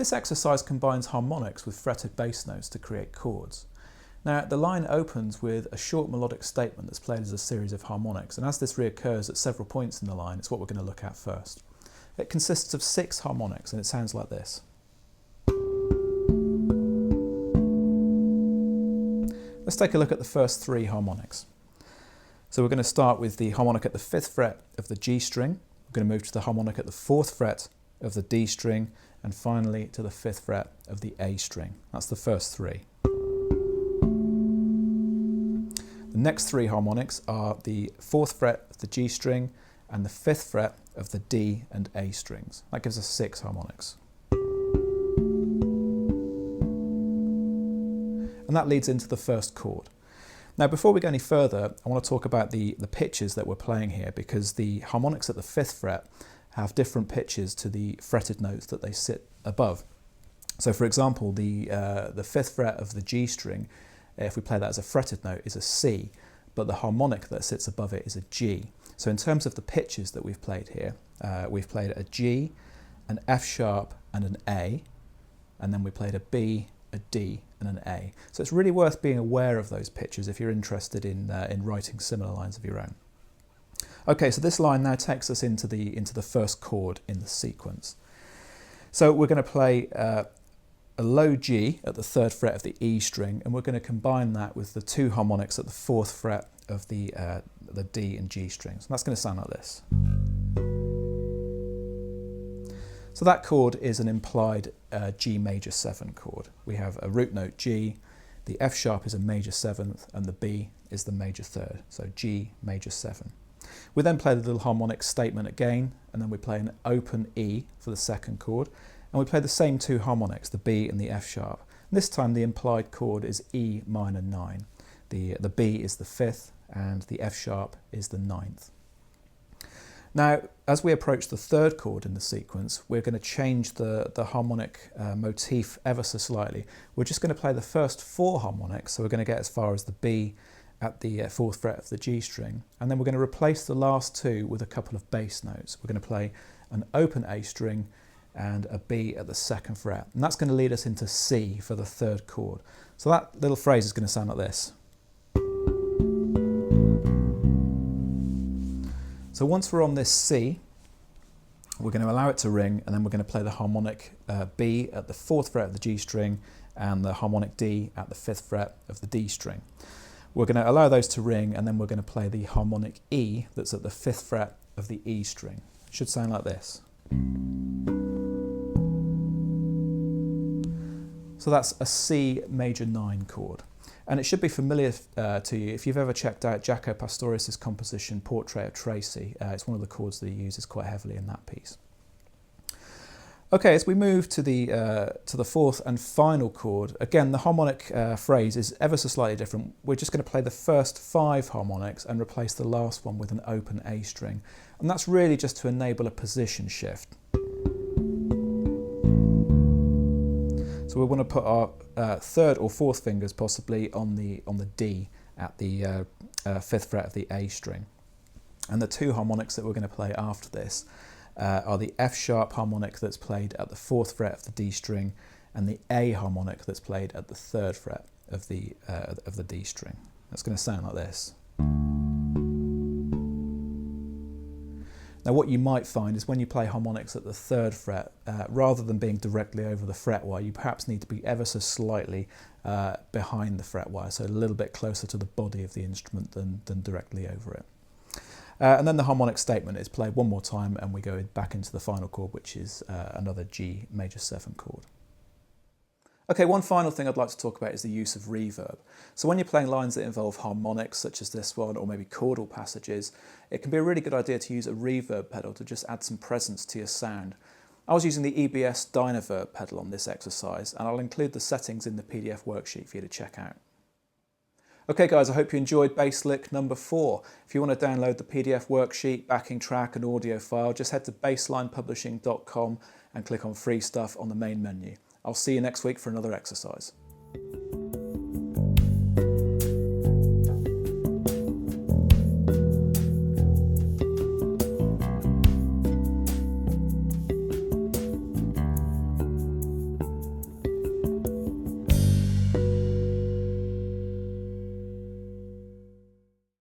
This exercise combines harmonics with fretted bass notes to create chords. Now, the line opens with a short melodic statement that's played as a series of harmonics, and as this reoccurs at several points in the line, it's what we're going to look at first. It consists of 6 harmonics, and it sounds like this. Let's take a look at the first 3 harmonics. So we're going to start with the harmonic at the 5th fret of the G string, we're going to move to the harmonic at the 4th fret of the D string, and finally to the 5th fret of the A string. That's the first 3. The next 3 harmonics are the 4th fret of the G string and the 5th fret of the D and A strings. That gives us 6 harmonics. And that leads into the first chord. Now, before we go any further, I want to talk about the pitches that we're playing here, because the harmonics at the 5th fret have different pitches to the fretted notes that they sit above. So for example, the 5th fret of the G string, if we play that as a fretted note, is a C, but the harmonic that sits above it is a G. So in terms of the pitches that we've played here, we've played a G, an F sharp and an A, and then we played a B, a D and an A. So it's really worth being aware of those pitches if you're interested in writing similar lines of your own. Okay, so this line now takes us into the first chord in the sequence. So we're going to play a low G at the 3rd fret of the E string, and we're going to combine that with the 2 harmonics at the 4th fret of the D and G strings. And that's going to sound like this. So that chord is an implied G major 7 chord. We have a root note G, the F sharp is a major 7th, and the B is the major 3rd, so G major 7. We then play the little harmonic statement again, and then we play an open E for the second chord, and we play the same 2 harmonics, the B and the F sharp. And this time the implied chord is E minor 9. The B is the 5th, and the F sharp is the 9th. Now, as we approach the 3rd chord in the sequence, we're going to change the harmonic motif ever so slightly. We're just going to play the first 4 harmonics, so we're going to get as far as the B at the 4th fret of the G string, and then we're going to replace the last 2 with a couple of bass notes. We're going to play an open A string and a B at the 2nd fret, and that's going to lead us into C for the 3rd chord. So that little phrase is going to sound like this. So once we're on this C, we're going to allow it to ring, and then we're going to play the harmonic B at the 4th fret of the G string and the harmonic D at the 5th fret of the D string. We're going to allow those to ring, and then we're going to play the harmonic E that's at the 5th fret of the E string. It should sound like this. So that's a C major 9 chord. And it should be familiar to you if you've ever checked out Jaco Pastorius' composition Portrait of Tracy. It's one of the chords that he uses quite heavily in that piece. Okay, as we move to the 4th and final chord, again the harmonic phrase is ever so slightly different. We're just going to play the first 5 harmonics and replace the last one with an open A string. And that's really just to enable a position shift. So we want to put our 3rd or 4th fingers possibly on the D at the 5th fret of the A string. And the 2 harmonics that we're going to play after this are the F sharp harmonic that's played at the 4th fret of the D string and the A harmonic that's played at the 3rd fret of the D string. That's going to sound like this. Now what you might find is when you play harmonics at the 3rd fret, rather than being directly over the fret wire, you perhaps need to be ever so slightly behind the fret wire, so a little bit closer to the body of the instrument than directly over it. And then the harmonic statement is played one more time, and we go back into the final chord, which is another G major 7 chord. Okay, one final thing I'd like to talk about is the use of reverb. So when you're playing lines that involve harmonics, such as this one, or maybe chordal passages, it can be a really good idea to use a reverb pedal to just add some presence to your sound. I was using the EBS Dynaverb pedal on this exercise, and I'll include the settings in the PDF worksheet for you to check out. Okay guys, I hope you enjoyed bass lick number 4. If you want to download the PDF worksheet, backing track and audio file, just head to basslinepublishing.com and click on free stuff on the main menu. I'll see you next week for another exercise.